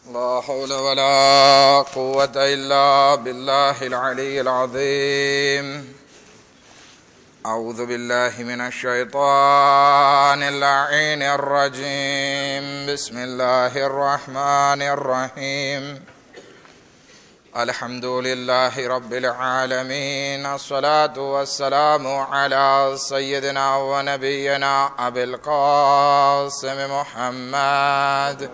لا حول ولا قوة إلا بالله العلي العظيم. أعوذ بالله من الشيطان اللعين الرجيم. بسم الله الرحمن الرحيم. الحمد لله رب العالمين. الصلاة والسلام على سيدنا ونبينا أبي القاسم محمد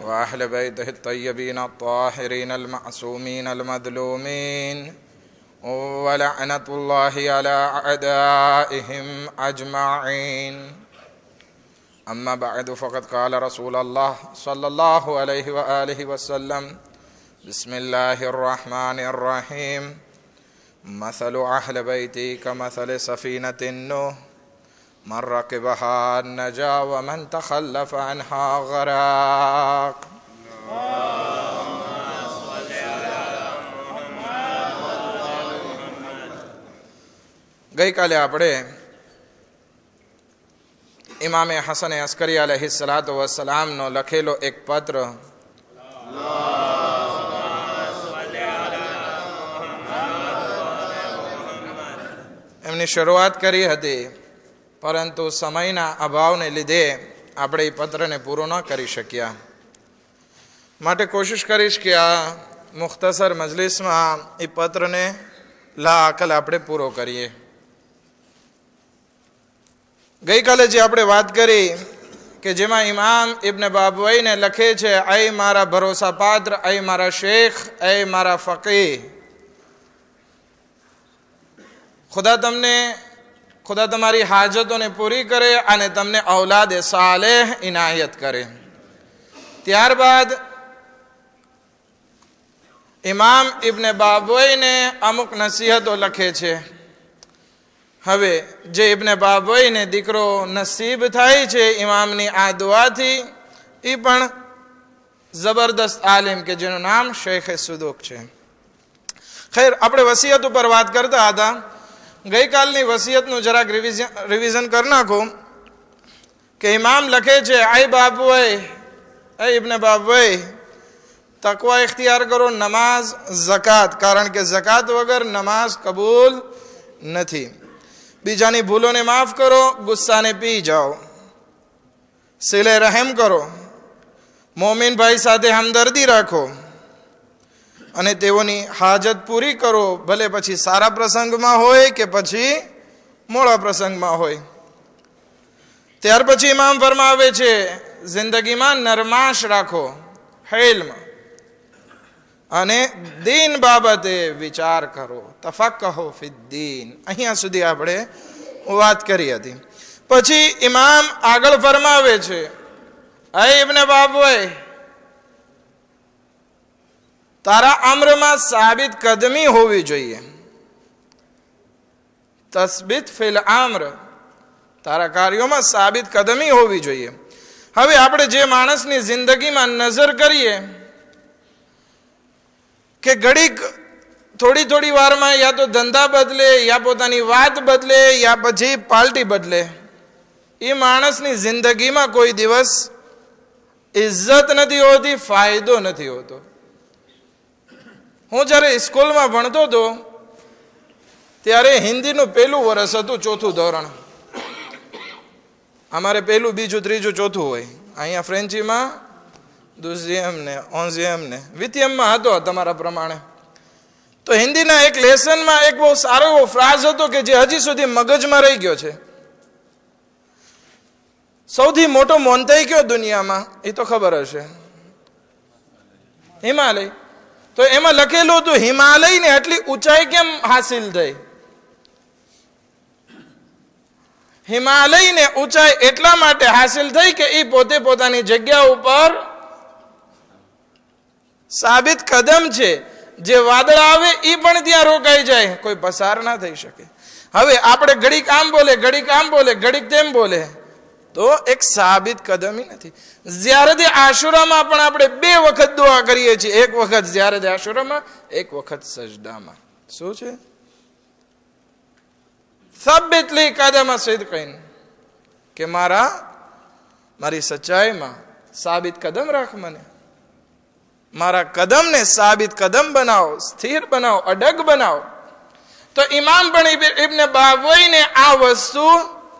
وأهل بيته الطيبين الطاهرين المعصومين المظلومين ولعنة الله على أعدائهم أجمعين. أما بعد فقد قال رسول الله صلى الله عليه وآله وسلم: بسم الله الرحمن الرحيم. مثل أهل بيتي كمثل سفينة نوح من ركبها نجا ومن تخلف عنها غرق. ગઈકાલે આપણે ઇમામે હસન અસ્કરી અલૈહિ સલાતુ વસલામનો લખેલો એક પત્ર એમની શરૂઆત કરી હતી, પરંતુ સમયના અભાવને લીધે આપણે એ પત્રને પૂરો ન કરી શક્યા. માટે કોશિશ કરીશ કે આ મુખ્તસર મજલિસમાં એ પત્રને લાઅકલ આપણે પૂરો કરીએ. ગઈકાલે જે આપણે વાત કરી કે જેમાં ઇમામ ઇબ્ન બાબવઈને લખે છે: અય મારા ભરોસા પાત્ર, અય મારા શેખ, અય મારા ફકીહ, ખુદા તમારી હાજતોને પૂરી કરે અને તમને ઔલાદે સાલેહ ઇનાયત કરે. ત્યારબાદ ઇમામ ઇબ્ન બાબવઈને અમુક નસીહતો લખે છે. હવે જે ઇબ્ન બાબવઈને દીકરો નસીબ થાય છે ઇમામની આ દુઆથી, એ પણ જબરદસ્ત આલિમ કે જેનું નામ શેખ સુદુક છે. ખેર, આપણે વસિયત ઉપર વાત કરતા હતા. ગઈકાલની વસિયતનું જરાક રિવિઝન કરી નાખું કે ઇમામ લખે છે: આય બાબુએ, એ ઇબ્ન બાબુએ, તકવા ઇખ્તિયાર કરો, નમાઝ, ઝકાત, કારણ કે ઝકાત વગર નમાઝ કબૂલ નથી. બીજાની ભૂલોને માફ કરો, ગુસ્સાને પી જાઓ, સિલે રહેમ કરો, મોમિન ભાઈ સાથે હમદર્દી રાખો અને તેઓની હાજત પૂરી કરો, ભલે પછી સારા પ્રસંગમાં હોય કે પછી મોડા પ્રસંગમાં હોય. ત્યાર પછી ઇમામ ફરમાવે છે: જિંદગીમાં નરમાશ રાખો, હિલ્મ, અને દીન બાબતે વિચાર કરો, તફક્કહુ ફિદ્દીન. અહીંયા સુધી આપણે વાત કરી હતી. પછી ઇમામ આગળ ફરમાવે છે: અય ઇબ્ન બાબુએ, તારા અમ્રમાં સાબિત કદમી હોવી જોઈએ. તસ્બીત ફિલ અમ્ર, તારા કાર્યોમાં સાબિત કદમી હોવી જોઈએ. હવે આપણે જે માણસની જિંદગીમાં નજર કરીએ કે ઘડીક થોડી વારમાં યા તો ધંધા બદલે, યા પોતાની વાત બદલે, યા પછી પાર્ટી બદલે, એ માણસની જિંદગીમાં કોઈ દિવસ ઇજ્જત નથી હોતી, ફાયદો નથી હોતો. હું જ્યારે સ્કૂલમાં ભણતો હતો ત્યારે હિન્દીનું પહેલું વર્ષ હતું, ચોથું ધોરણ. અમારે પહેલું, બીજું, ત્રીજું, ચોથું હોય. અહીંયા ફ્રેન્ચીમાં દુઝિયમ ને ઓન્ઝિયમ ને વિતિયમમાં હતો તમારા પ્રમાણે. તો હિન્દીના એક લેસનમાં એક બહુ સારો એવો ફ્રાઝ હતો કે જે હજી સુધી મગજમાં રહી ગયો છે: સૌથી મોટો મોન્તાઈ કયો દુનિયામાં, એ તો ખબર હશે, હિમાલય. તો એમાં લખેલું હતું હિમાલયને આટલી ઊંચાઈ કેમ હાસિલ થઈ? હિમાલયને ઊંચાઈ એટલા માટે હાસિલ થઈ કે એ પોતે પોતાની જગ્યા ઉપર સાબિત કદમ છે. જે વાદળ આવે એ પણ ત્યાં રોકાઈ જાય, કોઈ પસાર ના થઈ શકે. હવે આપણે ઘડીક આમ બોલે, ઘડીક આમ બોલે, ઘડીક તેમ બોલે, તો એક સાબિત કદમી નથી. ઝિયારત આશુરામાં પણ આપણે 2 વખત દુઆ કરીએ છીએ. એક વખત ઝિયારત આશુરામાં, એક વખત સજદામાં. શું છે? સબ્બિત લી કદમ સિદ્કિન, કે મારી સચ્ચાઈમાં સાબિત કદમ રાખ, મને મારા કદમને સાબિત કદમ બનાવો, સ્થિર બનાવો, અડગ બનાવો. તો ઇમામ પણ ઇબ્ન બાબોઈને આ વસ્તુ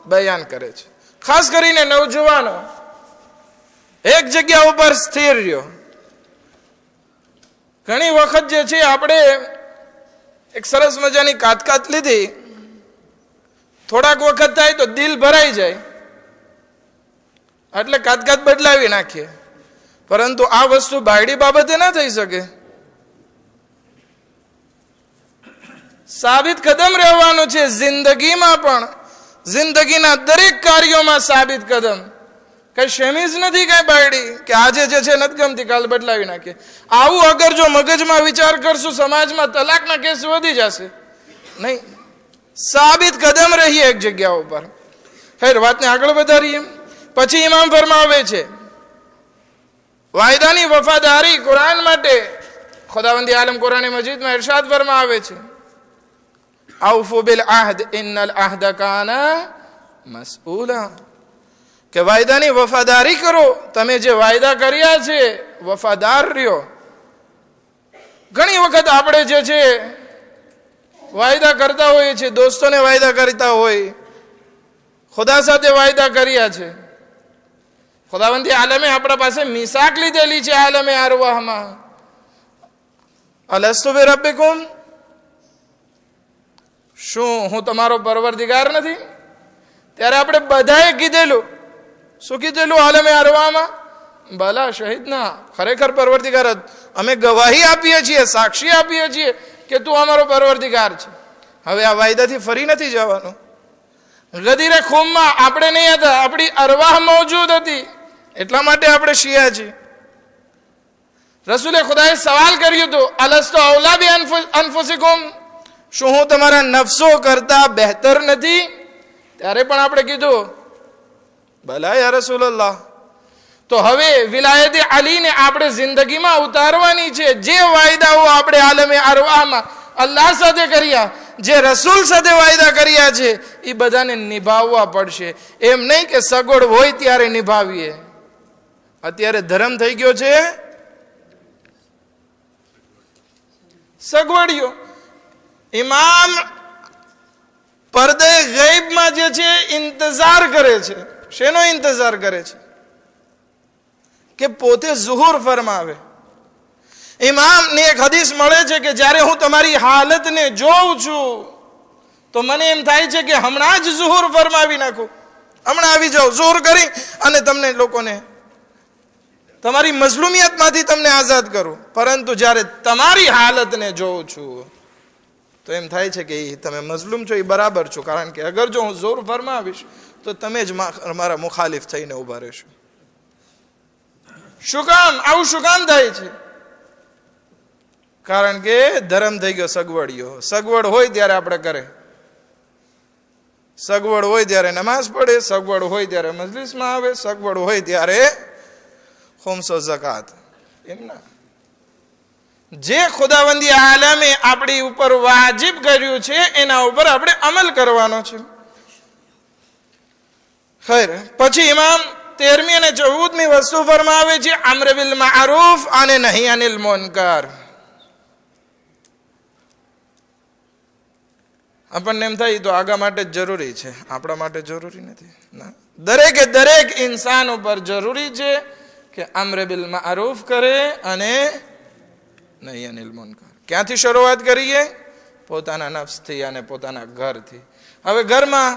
બયાન કરે છે. ખાસ કરીને નવજુવાનો એક જગ્યા ઉપર સ્થિર રહ્યો. ઘણી વખત જે છે આપણે એક સરસ મજાની કાતકાત લીધી, થોડાક વખત થાય તો દિલ ભરાઈ જાય એટલે કાતકાત બદલાવી નાખીએ, પરંતુ આ વસ્તુ બાયડી બાબતે ના થઈ શકે. સાબિત કદમ રહેવાનું છે જિંદગીમાં, પણ જિંદગીના દરેક કાર્યોમાં સાબિત કદમ. કઈ શેમીજ નથી કઈ બાયડી કે આજે જે છે નથી ગમતી કાલ બદલાવી નાખીએ. આવું અગર જો મગજમાં વિચાર કરશું, સમાજમાં તલાકના કેસ વધી જશે. નહીં, સાબિત કદમ રહીએ એક જગ્યા ઉપર. ખેર, વાતને આગળ વધારીએ. પછી ઇમામ ફરમાવે છે વાયદાની વફાદારી કુરાન માટે. ખુદાવંદી આલમ કુરાન મજીદમાં ઇરશાદ ફરમાવે છે આઉફુ બિલ આહદ ઇન્નલ આહદ કાના મસઉલા, કે વાયદાની વફાદારી કરો. તમે જે વાયદા કર્યા છે વફાદાર રહ્યો. ઘણી વખત આપણે જે છે વાયદા કરતા હોઈએ છીએ, દોસ્તોને વાયદા કરતા હોય, ખુદા સાથે વાયદા કર્યા છે. ખુદાવંદી આલમે આપણા પાસે મિસાક લીધેલી છે આલમે અરવાહમાં. અલસ્તુ બિરબ્બિકુમ, શું હું તમારો પરવરદિગાર નથી? ત્યારે આપણે બધાએ કીધેલું. શું કીધેલું આલમે અરવાહમાં? ભલા શહીદના, ખરેખર પરવરદિગાર. અમે ગવાહી આપીએ છીએ, સાક્ષી આપીએ છીએ કે તું અમારો પરવરદિગાર છે. હવે આ વાયદાથી ફરી નથી જવાનું. ગદીરે ખૂમમાં આપણે નહીં હતા, આપણી અરવાહ મોજૂદ હતી, એટલા માટે આપણે શિયા છીએ. રસૂલે ખુદાએ સવાલ કર્યું હતું અલસ્તુ અવલા બિ અનફુસિકુમ, શું હું તમારા નફસો કરતા બહેતર નથી? ત્યારે પણ આપણે કીધું ભલા યા રસૂલલ્લાહ. તો હવે વિલાયતે અલીને આપણે જિંદગીમાં ઉતારવાની છે. જે વાયદાઓ આપણે આલમે અરવાહમાં અલ્લાહ સાથે કર્યા, જે રસૂલ સાથે વાયદા કર્યા છે, એ બધાને નિભાવવા પડશે. એમ નહીં કે સગવડ હોય ત્યારે નિભાવીએ. અત્યારે ધર્મ થઈ ગયો છે સગવડિયો. ઇમામ પડદે ગૈબમાં જે છે ઇંતજાર કરે છે. શેનો ઇંતજાર કરે છે? કે પોતે ઝુહુર ફરમાવે. ઇમામની એક હદીસ મળે છે કે જ્યારે હું તમારી હાલતને જોઉં છું તો મને એમ થાય છે કે હમણાં જ ઝુહુર ફરમાવી નાખું, હમણાં આવી જાઉં, ઝુહુર કરી અને તમને લોકોને તમારી મઝલુમિયતમાંથી તમને આઝાદ કરું. પરંતુ જ્યારે તમારી હાલતને જોઉં છું તો એમ થાય છે કે તમે મઝલુમ છો, એ બરાબર છો. કારણ કે અગર જો હું ઝોર ફરમાવીશ તો તમે જ મારા મુખાલિફ થઈને ઉભા રહેશો. શું કામ આવું શું કામ થાય છે? કારણ કે ધર્મ થઈ ગયો સગવડિયો. સગવડ હોય ત્યારે આપણે કરે, સગવડ હોય ત્યારે નમાઝ પડે, સગવડ હોય ત્યારે મજલિસમાં આવે, સગવડ હોય ત્યારે ખુમ્સો ઝકાત. એમ ના, જે ખુદાવંદી આલમે આપણી ઉપર વાજિબ કર્યું છે એના ઉપર આપણે અમલ કરવાનો છે. ખૈર, પછી ઇમામ 13મી અને 14મી વસ્તુ ફરમાવે છે અમ્ર બિલ મારૂફ અને નહી અનિલ મુનકર. આપણને એમ થાય તો આગા માટે જ જરૂરી છે, આપણા માટે જરૂરી નથી. ના, દરેકે દરેક ઇન્સાન ઉપર જરૂરી છે કે અમ્ર બિલ મારૂફ કરે અને નહી અનિલ મુનકર. ક્યાંથી શરૂઆત કરીએ? પોતાના નફ્સથી અને પોતાના ઘરથી. હવે ઘરમાં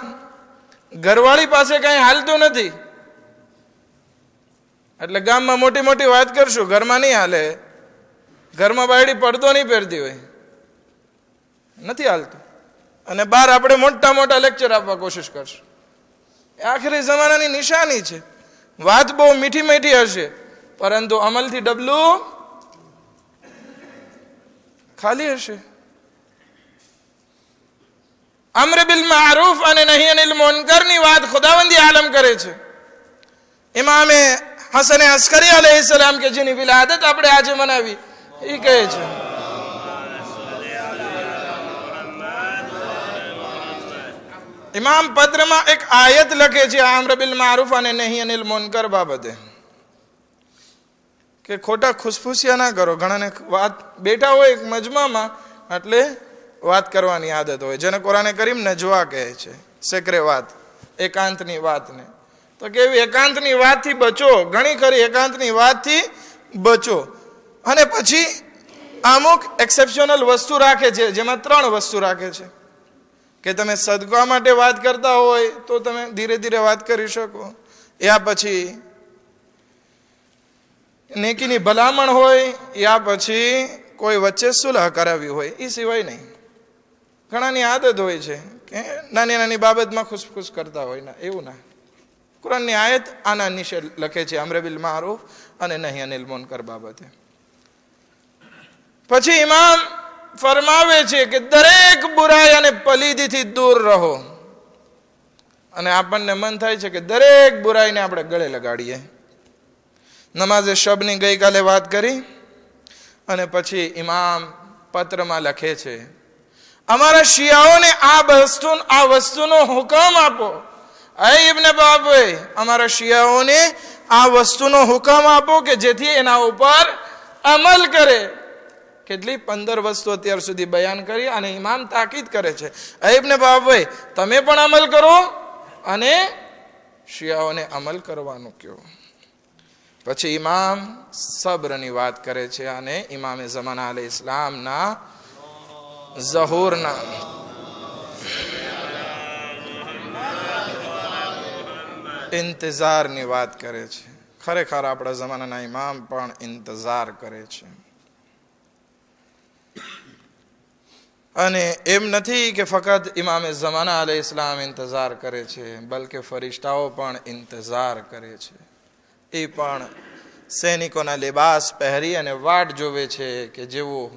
ઘરવાળી પાસે કઈ હાલતું નથી એટલે ગામમાં મોટી મોટી વાત કરશું, ઘરમાં નહીં હાલે. ઘરમાં બાયડી પડદો નહીં પહેરતી હોય, નથી હાલતું, અને બહાર આપણે મોટા મોટા લેક્ચર આપવા કોશિશ કરશું. એ આખરી જમાનાની નિશાની છે. વાત બહુ મીઠી મીઠી હશે પરંતુ અમલથી ડબલું ખાલી હશે. અમ્ર બિલ મારૂફ અને નહી અનિલ મુનકરની વાત ખુદાવંદી આલમ કરે છે. ઇમામે હસન અસ્કરી અલૈહિસ્સલામ કે જેની વિલાદત આપણે આજે મનાવી, એ કહે છે ઇમામ પત્રમાં એક આયત લખે છે આમ્ર બિલ મારૂફ અને નહી અનિલ મુનકર બાબતે, કે ખોટા ખુશફુસિયા ના કરો. ઘણાને વાત બેઠા હોય એક મજમામાં એટલે વાત કરવાની આદત હોય, જેને કુરાને કરીમ નજવા કહે છે, સેક્રે વાત, એકાંતની વાતને. તો કેવી એકાંતની વાતથી બચો, ઘણી ખરી એકાંતની વાતથી બચો. અને પછી અમુક એક્સેપ્શનલ વસ્તુ રાખે છે, જેમાં 3 વસ્તુ રાખે છે કે તમે સદકા માટે વાત કરતા હોય તો તમે ધીરે ધીરે વાત કરી શકો, યા પછી નેકીની ભલામણ હોય, યા પછી કોઈ વચ્ચે સુલહ કરાવી હોય, એ સિવાય નહીં. ઘણાની આદત હોય છે કે નાની નાની બાબતમાં ખુશખુશ કરતા હોય ના, એવું ના. કુરાનની આયત આના નીચે લખે છે અમ્ર બિલ મારૂફ અને નહી અનિલ મુનકર બાબતે. પછી ઇમામ ફરમાવે છે કે દરેક બુરાઈ અને પલીદીથી દૂર રહો. અને આપણને મન થાય છે કે દરેક બુરાઈને આપણે ગળે લગાડીએ. નમાઝે શબની ગઈકાલે વાત કરી અને પછી ઇમામ પત્રમાં લખે છે અમારા શિયાઓને આ વસ્તુનો હુકમ આપો. અય ઇબ્ન બાબોય, અમારા શિયાઓને આ વસ્તુનો હુકમ આપો કે જેથી એના ઉપર અમલ કરે. કેટલી 15 વસ્તુ અત્યાર સુધી બયાન કરી અને ઇમામ તાકીદ કરે છે અય ઇબ્ન બાબોય તમે પણ અમલ કરો અને શિયાઓને અમલ કરવાનું કહો. પછી ઇમામ સબ્રની વાત કરે છે અને ઇમામે ઝમાના અલૈહિ ઇસ્લામના ઝહૂરના ઇંતઝારની વાત કરે છે. ખરેખર આપણા જમાનાના ઇમામ પણ ઇંતઝાર કરે છે. અને એમ નથી કે ફક્ત ઇમામે ઝમાના અલૈહિ ઇસ્લામ ઇંતઝાર કરે છે, બલકે ફરિશ્તાઓ પણ ઇંતઝાર કરે છે. એ પણ સૈનિકોના લિબાસ પહેરી અને વાટ જોવે છે કે જેવો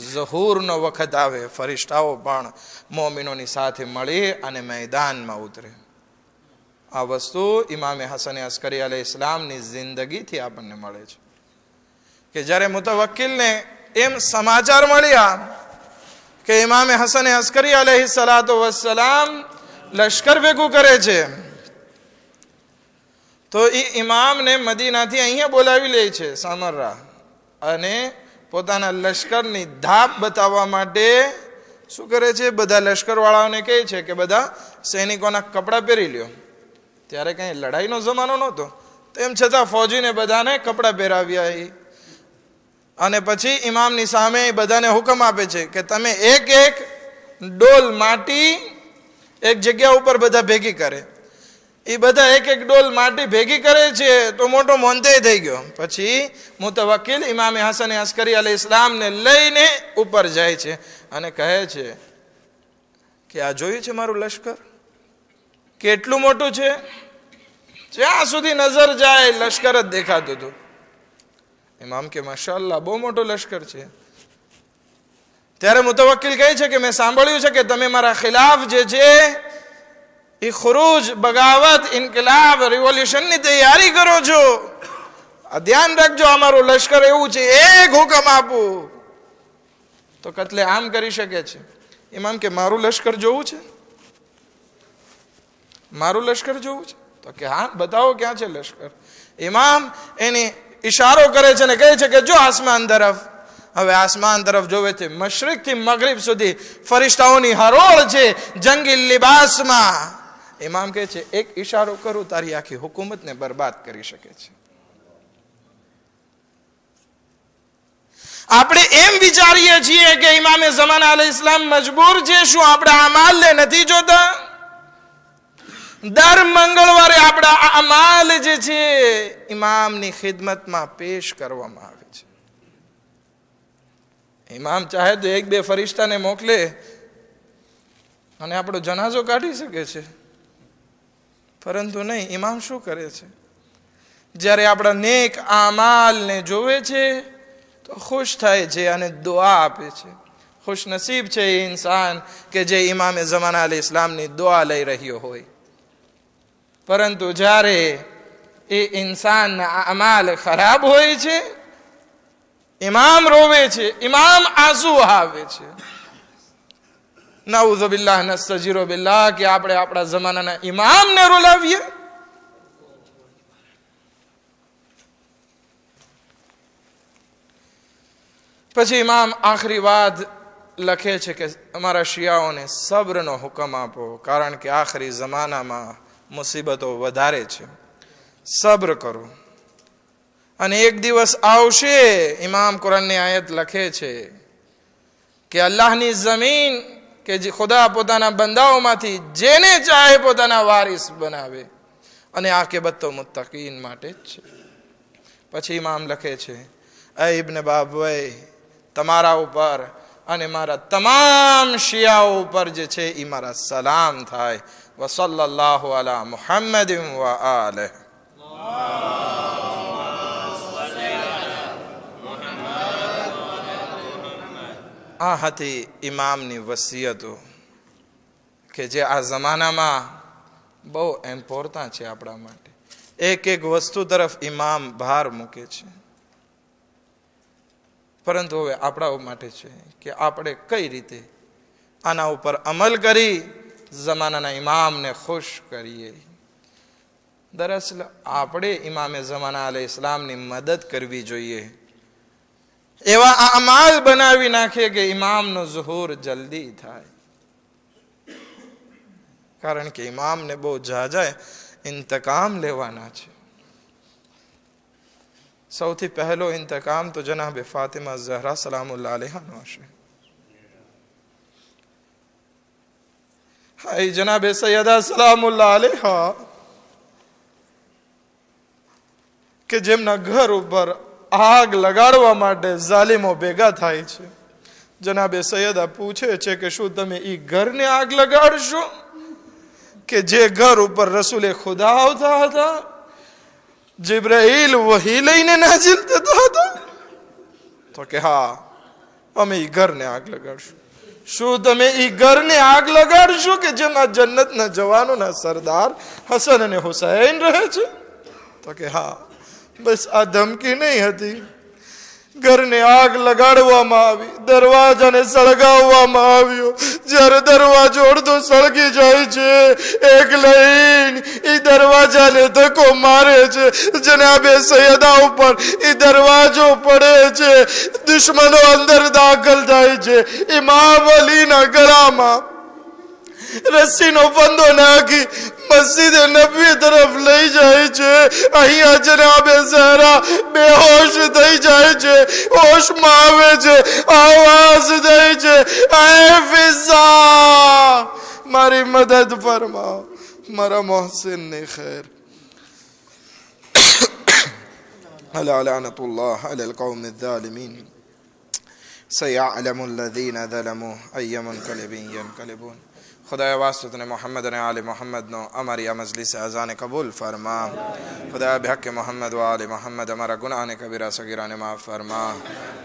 ઝહૂરનો વખત આવે ફરિશ્તાઓ પણ મોમિનોની સાથે મળી અને મેદાનમાં ઉતરે. આ વસ્તુ ઇમામે હસન અસ્કરી અલૈહિ ઇસ્લામની જિંદગીથી આપણને મળે છે કે જ્યારે મુતવક્કિલને એમ સમાચાર મળ્યા કે ઇમામે હસન અસ્કરી અલૈહિ સલાતો વસ્સલામ લશ્કર ભેગું કરે છે, તો એ ઇમામને મદીનાથી અહીંયા બોલાવી લે છે સામરા, અને પોતાના લશ્કરની ધાપ બતાવવા માટે શું કરે છે, બધા લશ્કરવાળાઓને કહે છે કે બધા સૈનિકોના કપડાં પહેરી લ્યો. ત્યારે કંઈ લડાઈનો જમાનો નહોતો, તેમ છતાં ફૌજીને બધાને કપડાં પહેરાવ્યા. અને પછી ઇમામની સામે બધાને હુકમ આપે છે કે તમે એક એક ડોલ માટી એક જગ્યા ઉપર બધા ભેગી કરે. એ બધા એક એક ડોલ માટી ભેગી કરે છે તો મોટો મોંતે થઈ ગયો. પછી મુતવક્કિલ ઇમામે હસન અસ્કરી અલૈહિ ઇસ્લામને લઈને ઉપર જાય છે અને કહે છે કે આ જોયું છે મારું લશ્કર કેટલું મોટું છે? જ્યાં સુધી નજર જાય લશ્કર જ દેખાતું હતું. ઇમામ કે માશાઅલ્લાહ બહુ મોટો લશ્કર છે. ત્યારે મુતવક્કિલ કહે છે કે મેં સાંભળ્યું છે કે તમે મારા ખિલાફ જે છે એ ખુરૂજ, બગાવત, ઇન્કિલાબ, રિવોલ્યુશનની તૈયારી કરો છો. આ ધ્યાન રાખજો, અમારું લશ્કર એવું છે, એક હુકમ આપું તો કત્લે આમ કરી શકે છે. ઇમામ કે મારું લશ્કર જોવું છે? મારું લશ્કર જોવું છે? તો કે હા બતાવો ક્યાં છે લશ્કર. ઇમામ એની ઇશારો કરે છે અને કહે છે કે જો આસમાન તરફ. હવે આસમાન તરફ જોવે છે, મશરિક થી મગરિબ સુધી ફરિશ્તાઓની હરોળ છે જંગી લિબાસમાં. ઇમામ કહે છે એક ઇશારો કરું તારી આખી હુકુમતને બરબાદ કરી શકે છે. આપણે એમ વિચારીએ છીએ કે ઇમામે ઝમાના અલૈહિ ઇસ્લામ મજબૂર છે, શું આપણા અમાલને નથી જોતા? દર મંગળવારે આપણા અમાલ જે છે ઇમામની ખિદમતમાં પેશ કરવામાં આવે છે. ઇમામ ચાહે તો 1-2 ફરિશ્તાને મોકલે અને આપણો જનાઝો કાઢી શકે છે, પરંતુ નહીં. ઇમામ શું કરે છે? જ્યારે આપણા નેક અમાલને જોવે છે તો ખુશ થાય છે અને દુઆ આપે છે. ખુશ નસીબ છે એ ઇન્સાન કે જે ઇમામે ઝમાના અલૈહિ ઇસ્લામની દુઆ લઈ રહ્યો હોય. પરંતુ જ્યારે એ ઇન્સાનના અમાલ ખરાબ હોય છે, ઇમામ રોવે છે, ઇમામ આંસુ આવે છે. નાઉઝુ બિલ્લાહ નસ્તજીરો બિલ્લાહ કે આપણે આપણા જમાનાના ઇમામને રોલાવીએ. પછી ઇમામ આખરી વાત લખે છે કે અમારા શિયાઓને સબ્રનો હુકમ આપો, કારણ કે આખરી જમાનામાં મુસીબતો વધારે છે, સબ્ર કરો. અને એક દિવસ આવશે, ઇમામ કુરાનની આયત લખે છે કે અલ્લાહની જમીન કે જે ખુદા પોતાના બંદાઓમાંથી જેને ચાહે પોતાના વારિસ બનાવે, અને આકિબત તો મુત્તકીન માટે જ છે. પછી ઇમામ લખે છે, એ ઇબ્ન બાબોય, તમારા ઉપર અને મારા તમામ શિયાઓ ઉપર જે છે એ મારા સલામ થાય. વસલ્લલ્લાહુ અલા મુહમ્મદિન વ આલિહ. આ હતી ઇમામની વસિયતો કે જે આ જમાનામાં બહુ ઇમ્પોર્ટન્ટ છે આપણા માટે. એક એક વસ્તુ તરફ ઇમામ ભાર મૂકે છે. પરંતુ હવે આપણા માટે છે કે આપણે કઈ રીતે આના ઉપર અમલ કરી જમાનાના ઇમામને ખુશ કરીએ. દરઅસલ આપણે ઇમામે જમાના અલૈહિ ઇસ્લામની મદદ કરવી જોઈએ, એવા અમાલ બનાવી નાખીએ કે ઇમામનો ઝુહૂર જલ્દી થાય. કારણ કે ઇમામને બહુ ઝાઝા ઇંતકામ લેવાના છે. સૌથી પહેલો ઇંતકામ તો જનાબે ફાતિમા ઝહરા સલામુલ્લાહ અલૈહાનો હશે. હા, જનાબે સૈયદા સલામુલ્લાહ અલૈહા કે જેમના ઘર ઉપર આગ લગાડવા માટે જાલિમો ભેગા થાય છે. જનાબે સૈયદા પૂછે છે કે શું તમે ઈ ઘરને આગ લગાડશો કે જે ઘર ઉપર રસૂલે ખુદા આવતા હતા, જિબ્રાઈલ વહી લઈને નાઝિલ થતા હતા? તો કે હા, અમે ઈ ઘરને આગ લગાડશું. શું તમે ઈ ઘરને આગ લગાડશો કે જેમાં જન્નતના જવાનોના સરદાર હસન અને હુસૈન રહે છે? તો કે હા. બસ આ ધમકી નહીં હતી. ઘરને આગ લગાડવામાં આવી, દરવાજાને સળગાવવામાં આવ્યો. જ્યારે દરવાજો અડધો સળગી જાય છે, એક લઈને એ દરવાજાને ધક્કો મારે છે. જનાબે સૈયદા ઉપર એ દરવાજો પડે છે, દુશ્મનો અંદર દાખલ થાય છે. ઇમામ અલીના ગળામાં રસ્સીનો ફંદો નાખી મસ્જિદ નબવી તરફ લઈ જાય છે. અહીંયા જનાબે ઝહરા બેહોશ થઈ જાય છે, હોશમાં આવે છે, આવાજ દે છે, એ ફિઝા, મારી મદદ ફરમાઓ, મારા મોહસિનની ખૈર. અલા લઅનતુલ્લાહ અલા القوم الظالمين سيعلم الذين ظلموا أي منقلب ينقلبون. خدایا واسطه نے محمد نے آل محمد نو ہماری مجلس اذان قبول فرما. خدایا بحق محمد و آل محمد ہمارا گناہ نے کبیرہ صغیرہ نے معاف فرما.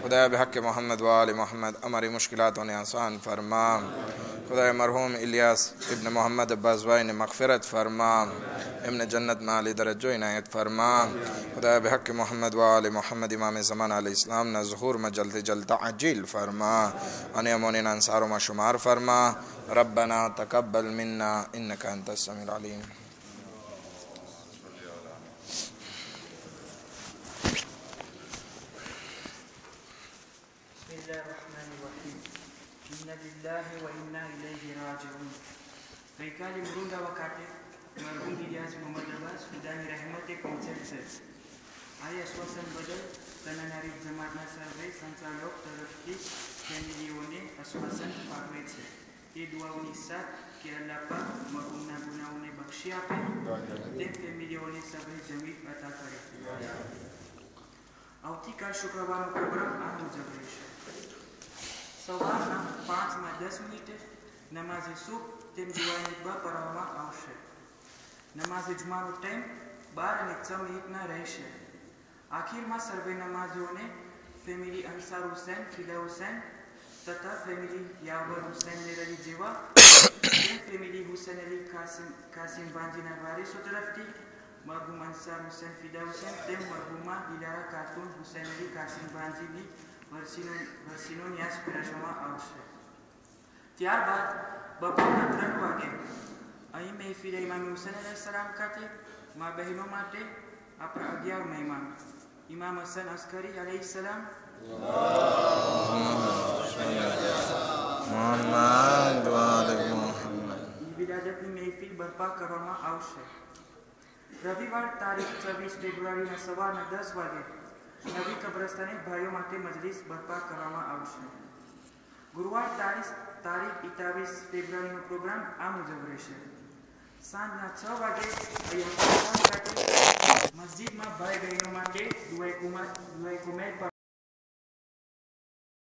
خدایا بحق محمد و آل محمد ہماری مشکلاتوں نے آسان فرما. خدایا مرحوم الیاس ابن محمد بازوائی نے مغفرت فرما. ابن جنت میں علی درجہ عنایت فرما. خدایا بحق محمد و آل محمد امام زمان علیہ السلام نہ ظہور میں جلد جلد عجیل فرما. انہیں امونین انصاروں میں شمار فرما. ربنا تقبل منا انك انت السميع العليم. بسم الله الرحمن الرحيم. إنا لله وإنا إليه راجعون. ગઈકાલે મૃંગા વખતે મરહુમ ઇલિયાસ મોહમ્મદ અબ્બાસ ખુદાની રહેમતે પહોંચેલ છે. આ આશ્વાસન બદલ તનાનારી જમાતના સર્વે સંચાલક તરફથી ફેમિલીઓને આશ્વાસન પાઠવે છે. એ દુઆઓની સાથ કે અલ્લાહ પાક મરહુમના ગુનાઓને બક્ષી આપે, તે ફેમિલીઓને સબરે જમીન અતા કરે. આવતીકાલ શુક્રવારનો પ્રોગ્રામ આ મુજબ રહેશે. સવારના 5:10 નમાઝે સુબ તેમ દુઆની દુઆ પઢવામાં આવશે. નમાઝે જુમાનો ટાઈમ 12:06 રહેશે. આખિરમાં સર્વે નમાઝીઓને ફેમિલી અંસાર હુસૈન, ફિદા હુસૈન તથા ફેમિલી યાવર હુસૈન મેરલી જેવા ફેમિલી હુસૈન અલી કાસિમ બાંજીના વારિસો તરફથી મરહુમ અંસાર હુસૈન, ફિદા હુસૈન તેમ મરહુમા દિલારા ખાતુન હુસૈન અલી કાસિમ બાંજીની વર્ષીનો ન્યાસ પીરસવામાં આવશે. ત્યારબાદ બપોરના 3 વાગે અહીં મહેફિલ ઇમામ હુસૈન અલૈહિસ્સલામ ખાતે મા બહેનો માટે આપણા 11 મહેમાન ઇમામ હસન અસ્કરી અલૈહિસ્સલામ વિલાદતની મહેફિલ બરપા કરવામાં આવશે. રવિવાર તારીખ 24 ફેબ્રુઆરીના સવારના 10 વાગે નવી કબ્રસ્તાને ભાઈઓ માટે મજલિસ બરપા કરવામાં આવશે. ગુરુવાર તારીખ 28 ફેબ્રુઆરીનો પ્રોગ્રામ આ મુજબ રહેશે. સાંજના 6 વાગે મસ્જિદમાં ભાઈ બહેનો માટે દુઆ કુમેર